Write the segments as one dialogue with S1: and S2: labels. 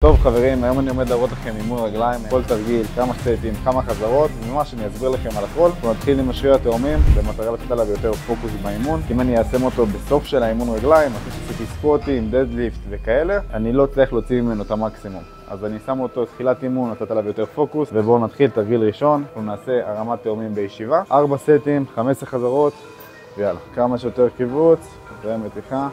S1: טוב חברים, היום אני עומד להראות לכם אימון רגליים, כל תרגיל, כמה סטים, כמה חזרות, וממש אני אסביר לכם על הכל. אנחנו נתחיל עם השריר התאומים, במטרה לתת עליו יותר פוקוס באימון. אם אני אעשם אותו בסוף של האימון רגליים, אחרי שעשיתי סקווטים, דדליפט וכאלה, אני לא צריך להוציא ממנו את המקסימום. אז אני שם אותו תחילת אימון, לתת עליו יותר פוקוס, ובואו נתחיל תרגיל ראשון. אנחנו נעשה הרמת תאומים בישיבה, 4 סטים, 15 חזרות, ויאללה, כמה שיותר קיבוץ ומתיחה.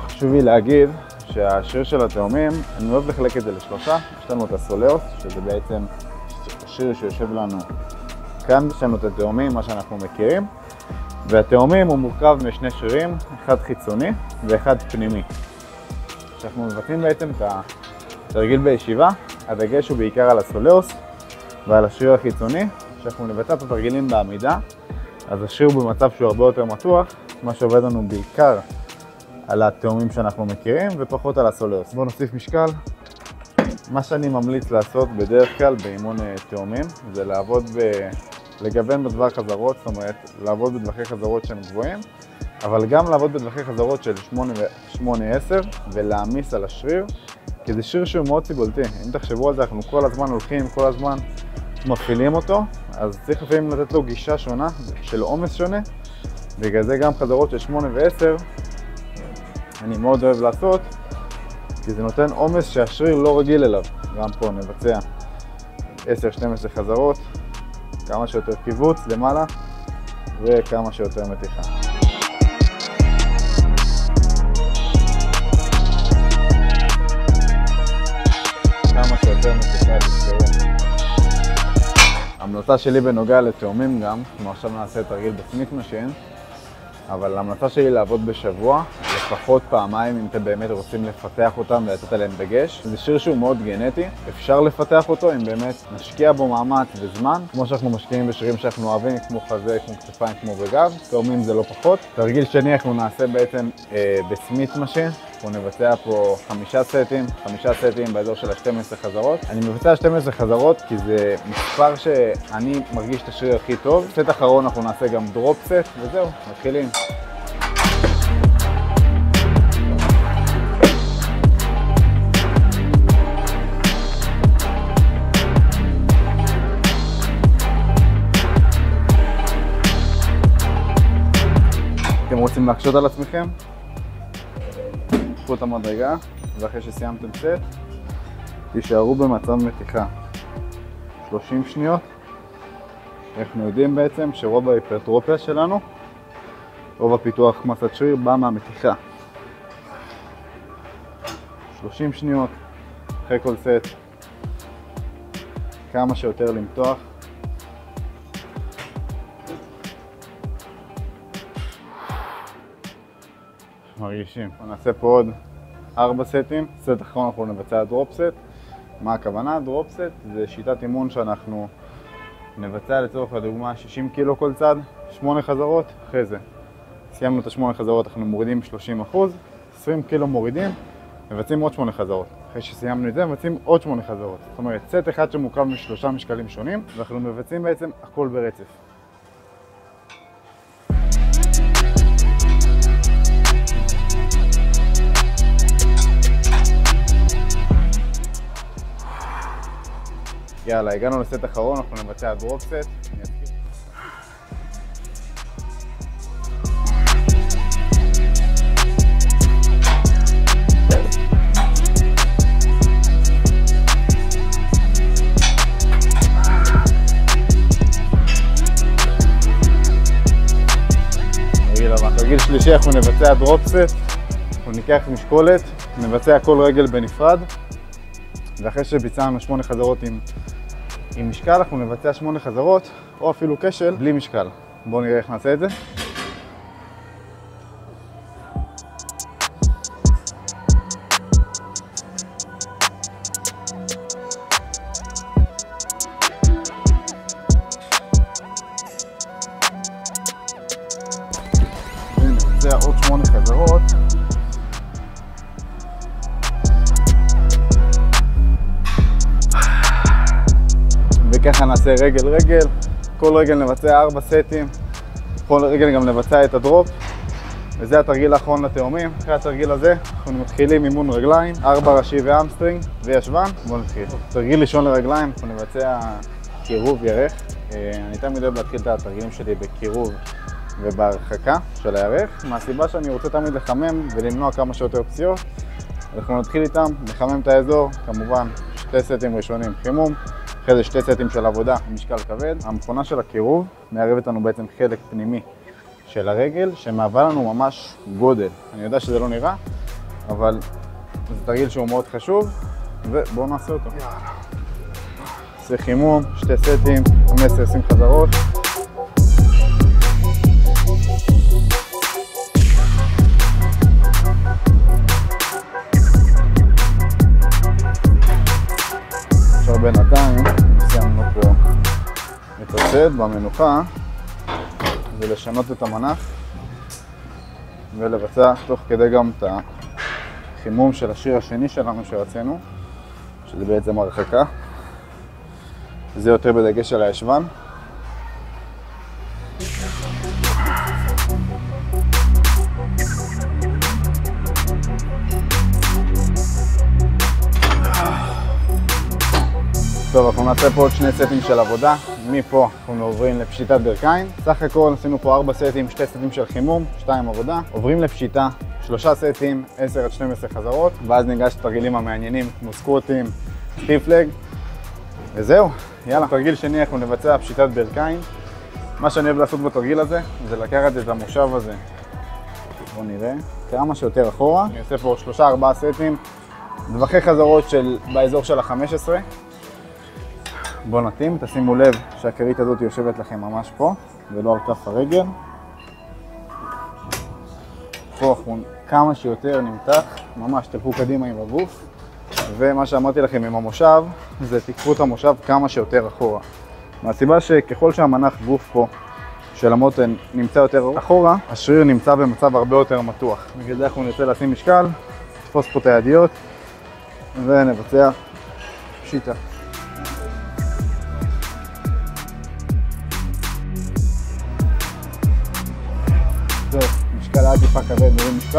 S1: חשוב לי להגיד שהשריר של התאומים, אני אוהב לחלק את זה לשלושה. יש לנו את הסולאוס, שזה בעצם השריר שיושב לנו כאן. יש לנו את התאומים, מה שאנחנו מכירים, והתאומים הוא מורכב משני שרירים, אחד חיצוני ואחד פנימי. כשאנחנו מבצעים בעצם את התרגיל בישיבה, הדגש הוא בעיקר על הסולאוס ועל השריר החיצוני. כשאנחנו נבצע את התרגילים בעמידה, אז השריר הוא במצב שהוא הרבה יותר מתוח, מה שעובד לנו בעיקר על התאומים שאנחנו מכירים ופחות על הסולאוס. בואו נוסיף משקל. מה שאני ממליץ לעשות בדרך כלל באימון תאומים זה לעבוד לגוון בטווח חזרות, זאת אומרת לעבוד בטווחי חזרות שהם גבוהים, אבל גם לעבוד בטווחי חזרות של 8-10 ולהעמיס על השריר, כי זה שריר שהוא מאוד סיבולתי. אם תחשבו על זה, אנחנו כל הזמן הולכים, כל הזמן מפעילים אותו, אז צריך לפעמים לתת לו גישה שונה של עומס שונה. בגלל זה גם חזרות של 8 ו-10 אני מאוד אוהב לעשות, כי זה נותן עומס שהשריר לא רגיל אליו. גם פה נבצע 10-12 חזרות, כמה שיותר קיבוץ למעלה וכמה שיותר מתיחה. כמה שיותר מתיחה תזכרו. ההמלצה שלי בנוגע לתאומים גם, כמו עכשיו נעשה תרגיל בסמית משין, אבל ההמלצה שלי לעבוד בשבוע, לפחות פעמיים אם אתם באמת רוצים לפתח אותם ולתת עליהם דגש. זה שריר שהוא מאוד גנטי, אפשר לפתח אותו אם באמת נשקיע בו מאמץ וזמן, כמו שאנחנו משקיעים בשירים שאנחנו אוהבים, כמו חזה, כמו כתפיים, כמו בגב. תאומים זה לא פחות. תרגיל שני אנחנו נעשה בעצם בסמית משין. אנחנו נבצע פה 5 סטים באזור של 12 חזרות. אני מבצע 12 חזרות כי זה מספר שאני מרגיש את השריר הכי טוב. סט אחרון אנחנו נעשה גם דרופ סט, וזהו, מתחילים. אתם רוצים להקשות על עצמכם? קחו את המדרגה, ואחרי שסיימתם סט, תישארו במצב מתיחה 30 שניות. אנחנו יודעים בעצם שרוב ההיפרטרופיה שלנו, רוב הפיתוח מסת שריר בא מהמתיחה. 30 שניות אחרי כל סט, כמה שיותר למתוח. מרגישים. נעשה פה עוד 4 סטים. סט אחרון אנחנו נבצע דרופ סט. מה הכוונה? דרופ סט זה שיטת אימון שאנחנו נבצע לצורך הדוגמה 60 קילו כל צד, 8 חזרות. אחרי זה סיימנו את ה8 חזרות, אנחנו מורידים 30%, 20 קילו מורידים, מבצעים עוד 8 חזרות. אחרי שסיימנו את זה מבצעים עוד 8 חזרות. זאת אומרת סט אחד שמורכב מ3 משקלים שונים, ואנחנו מבצעים בעצם הכל ברצף. יאללה, הגענו לסט אחרון, אנחנו נבצע דרופ סט. תרגיל שלישי אנחנו נבצע דרופ סט. אנחנו ניקח משקולת, נבצע כל רגל בנפרד, ואחרי שביצענו 8 חזרות עם משקל, אנחנו נבצע 8 חזרות, או אפילו כשל, בלי משקל. בואו נראה איך נעשה את זה. ונבצע עוד 8 חזרות. וככה נעשה רגל רגל, כל רגל נבצע 4 סטים, כל רגל גם נבצע את הדרופ. וזה התרגיל האחרון לתאומים. אחרי התרגיל הזה אנחנו מתחילים אימון רגליים, 4 ראשי ואמסטרינג וישבן. בואו נתחיל. תרגיל ראשון לרגליים, אנחנו נבצע קירוב ירך. אני תמיד אוהב להתחיל את התרגילים שלי בקירוב ובהרחקה של הירך, מהסיבה שאני רוצה תמיד לחמם ולמנוע כמה שיותר פציעות. אנחנו נתחיל איתם, נחמם את האזור, כמובן 2 סטים ראשונים חימום, אחרי זה 2 סטים של עבודה עם משקל כבד. המכונה של הקירוב מערבת לנו בעצם חלק פנימי של הרגל שמהווה לנו ממש גודל. אני יודע שזה לא נראה, אבל זה תרגיל שהוא מאוד חשוב, ובואו נעשה אותו. נעשה חימום, 2 סטים, 15-20 חזרות. עכשיו בינתיים סיימנו פה את הסט במנוחה, זה לשנות את המנח ולבצע תוך כדי גם את החימום של השיר השני שלנו שרצינו, שזה בעצם הרחקה. זה יותר בדגש על הישבן. טוב, אנחנו נעשה פה עוד 2 סטים של עבודה. מפה אנחנו עוברים לפשיטת ברכיים. סך הכל עשינו פה 4 סטים, 2 סטים של חימום, 2 עבודה. עוברים לפשיטה, 3 סטים, 10-12 חזרות, ואז ניגש לתרגילים המעניינים כמו סקווטים, סטיף לג. וזהו, יאללה. תרגיל שני, אנחנו נבצע פשיטת ברכיים. מה שאני אוהב לעשות בתרגיל הזה, זה לקחת את המושב הזה, בואו נראה, כמה שיותר אחורה. אני עושה פה 3-4 סטים, טווחי חזרות באזור של ה-15. בואו נתאים, תשימו לב שהכרית הזאת יושבת לכם ממש פה, ולא על כף הרגל. פה אנחנו כמה שיותר נמתח, ממש תלכו קדימה עם הגוף. ומה שאמרתי לכם עם המושב, זה תיקחו את המושב כמה שיותר אחורה. מהסיבה שככל שהמנח גוף פה של המותן נמצא יותר אחורה, השריר נמצא במצב הרבה יותר מתוח. בגלל זה אנחנו נרצה לשים משקל, תפוס פה את הידיות, ונבצע פשיטה. טוב, משקל היה טיפה כבד מוריד משקל,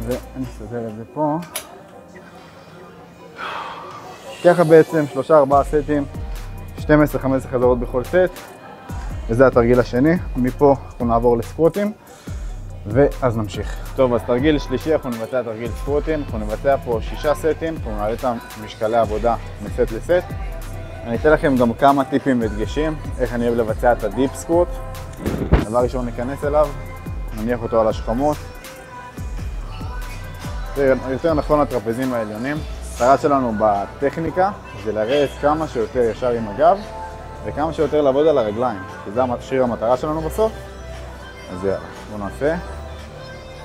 S1: ואני אסדר את זה פה. ככה בעצם 3-4 סטים, 12-15 חזרות בכל סט, וזה התרגיל השני. מפה אנחנו נעבור לסקווטים, ואז נמשיך. טוב, אז תרגיל שלישי, אנחנו נבצע תרגיל סקווטים. אנחנו נבצע פה 6 סטים, אנחנו נעלה את משקלי עבודה מסט לסט. אני אתן לכם גם כמה טיפים ודגשים, איך אני אוהב לבצע את הדיפ סקווט. דבר ראשון ניכנס אליו, נניח אותו על השכמות. יותר נכון לטרפזים העליונים. המטרה שלנו בטכניקה זה לרדת כמה שיותר ישר עם הגב וכמה שיותר לעבוד על הרגליים, כי זה שיר המטרה שלנו בסוף. אז יאללה, בואו נעשה.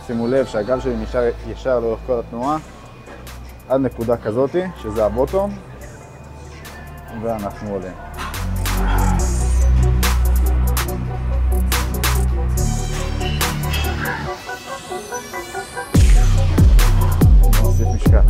S1: שימו לב שהגב שלי נשאר ישר לאורך כל התנועה עד נקודה כזאת, שזה הבוטום, ואנחנו עולים. נוסיף משקל.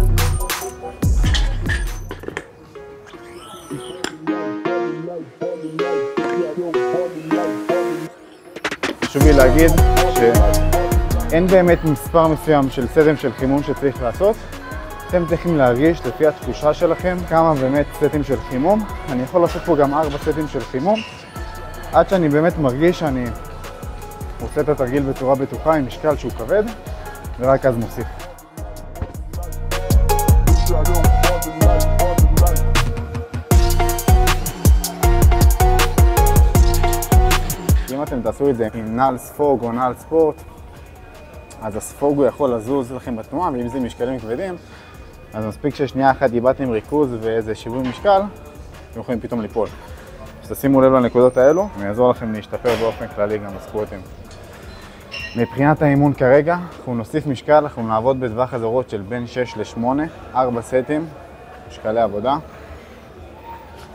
S1: חשוב לי להגיד שאין באמת מספר מסוים של סטים של חימום שצריך לעשות. אתם צריכים להרגיש לפי התחושה שלכם כמה באמת סטים של חימום. אני יכול לעשות פה גם 4 סטים של חימום עד שאני באמת מרגיש שאני עושה את התרגיל בצורה בטוחה עם משקל שהוא כבד, ורק אז מוסיף. אם אתם תעשו את זה עם נעל ספוג או נעל ספורט, אז הספוג הוא יכול לזוז לכם בתנועה, ואם זה משקלים כבדים, אז מספיק ששנייה אחת איבדתם ריכוז ואיזה שיווי משקל, אתם יכולים פתאום ליפול. אז תשימו לב לנקודות האלו, אני אעזור לכם להשתפר באופן כללי גם בסקווטים. מבחינת האימון כרגע, אנחנו נוסיף משקל, אנחנו נעבוד בטווח חזרות של בין 6 ל-8, 4 סטים, משקלי עבודה.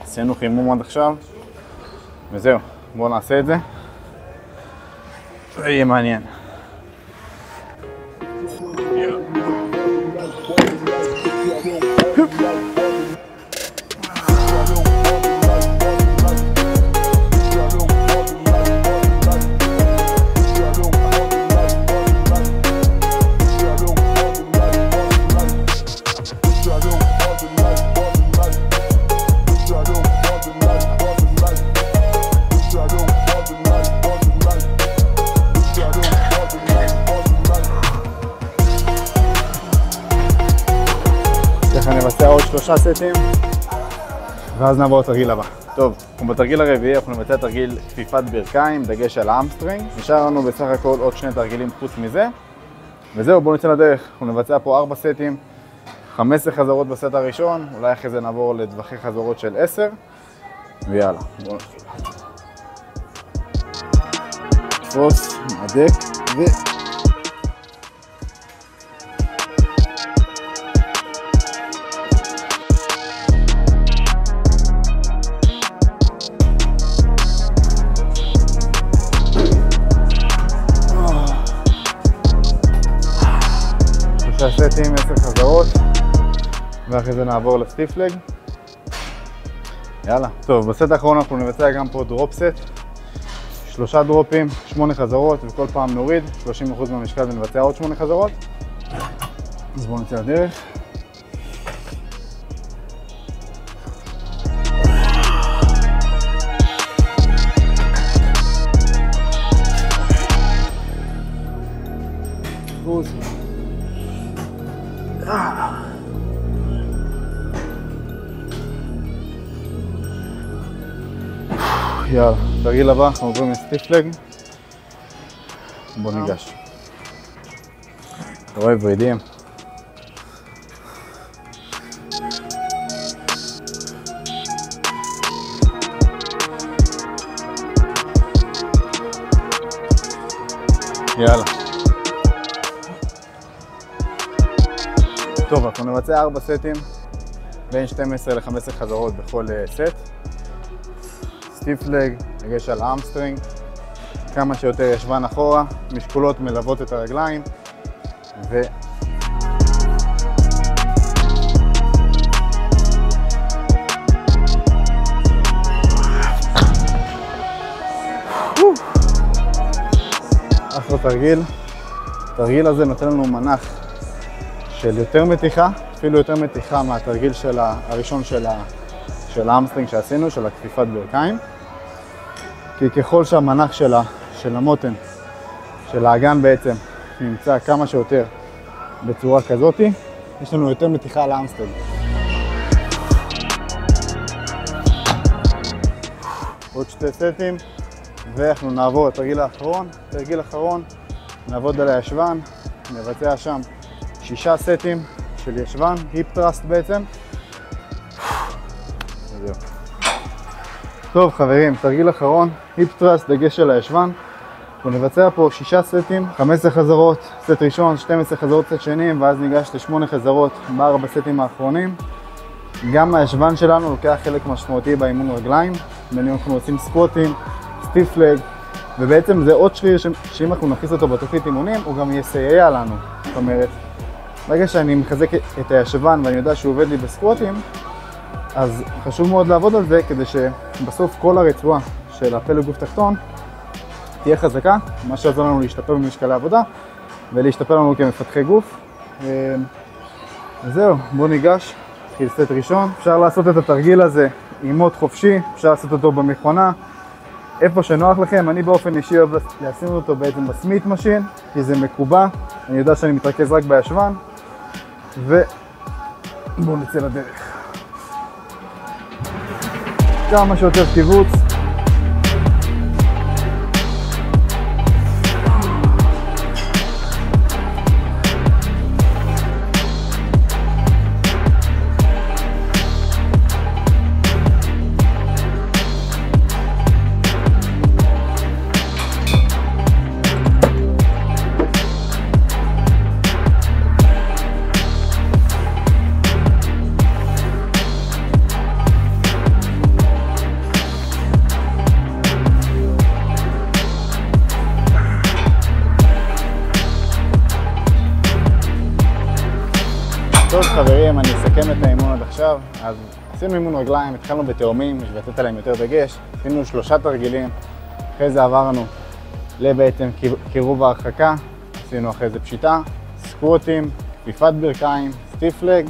S1: עשינו חימום עד עכשיו, וזהו, בואו נעשה את זה. זה יהיה מעניין. 3 סטים, ואז נעבור לתרגיל הבא. טוב, בתרגיל הרביעי אנחנו נבצע תרגיל כפיפת ברכיים, דגש על האמסטרינג. נשאר לנו בסך הכל עוד 2 תרגילים חוץ מזה. וזהו, בואו נצא לדרך. אנחנו נבצע פה 4 סטים, 15 חזרות בסט הראשון, אולי אחרי זה נעבור לטווחי חזרות של 10, ויאללה, בואו נתחיל. תפוס, מהדק, ו... סטים, 10 חזרות, ואחרי זה נעבור לסטיף לג. יאללה. טוב, בסט האחרון אנחנו נבצע גם פה דרופ סט. 3 דרופים, 8 חזרות, וכל פעם נוריד 30% מהמשקל ונבצע עוד 8 חזרות. אז בואו נצא לדרך. יאללה, תרגיל הבא, אנחנו עוברים לסטיף לג. בוא ניגש. אתה רואה ורידים. יאללה. טוב, אנחנו נבצע 4 סטים, בין 12 ל-15 חזרות בכל סט. סטיף לג, דגש על האמסטרינג, כמה שיותר ישבן אחורה, משקולות מלוות את הרגליים, ו... אחלה תרגיל. התרגיל הזה נותן לנו מנח של יותר מתיחה, אפילו יותר מתיחה מהתרגיל הראשון של האמסטרינג שעשינו, של הכפיפת ברכיים. כי ככל שהמנח של המותן, של האגן בעצם, נמצא כמה שיותר בצורה כזאת, יש לנו יותר מתיחה על האמסטרינג. עוד 2 סטים, ואנחנו נעבור לתרגיל האחרון. תרגיל אחרון, נעבוד על הישבן, נבצע שם 6 סטים של ישבן, היפ טראסט בעצם. וזהו. טוב חברים, תרגיל אחרון, היפ טראסט, דגש על הישבן. אנחנו נבצע פה 6 סטים, 15 חזרות, סט ראשון, 12 חזרות סט שני, ואז ניגש ל8 חזרות ב4 סטים האחרונים. גם הישבן שלנו לוקח חלק משמעותי באימון רגליים, בין אם אנחנו עושים סקווטים, סטיף לג, ובעצם זה עוד שריר שאם אנחנו נכניס אותו בתוכנית אימונים, הוא גם יסייע לנו. זאת אומרת, ברגע שאני מחזק את הישבן ואני יודע שהוא עובד לי בסקווטים, אז חשוב מאוד לעבוד על זה כדי שבסוף כל הרצועה של הפלג גוף תחתון תהיה חזקה, מה שעזור לנו להשתפר במשקלי עבודה ולהשתפר לנו כמפתחי גוף. וזהו, בואו ניגש, נתחיל סט ראשון. אפשר לעשות את התרגיל הזה עם מוט חופשי, אפשר לעשות אותו במכונה, איפה שנוח לכם. אני באופן אישי אוהב לשים אותו בעצם בסמית משין, כי זה מקובע, אני יודע שאני מתרכז רק בישבן, ובואו נצא לדרך. כמה שיותר קיבוץ. טוב חברים, אני אסכם את האימון עד עכשיו. אז עשינו אימון רגליים, התחלנו בתאומים, בשביל לתת עליהם יותר דגש. עשינו 3 תרגילים, אחרי זה עברנו לבעצם קירוב ההרחקה, עשינו אחרי זה פשיטה, סקווטים, כפיפת ברכיים, סטיף לג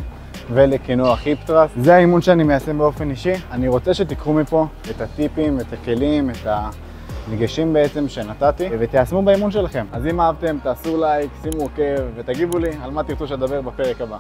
S1: ולקינוח היפ טראסט. זה האימון שאני מיישם באופן אישי. אני רוצה שתיקחו מפה את הטיפים, את הכלים, את הדגשים בעצם שנתתי ותיישמו באימון שלכם. אז אם אהבתם, תעשו לייק, שימו עוקב ותגיבו לי על מה תרצו שדבר בפרק הבא.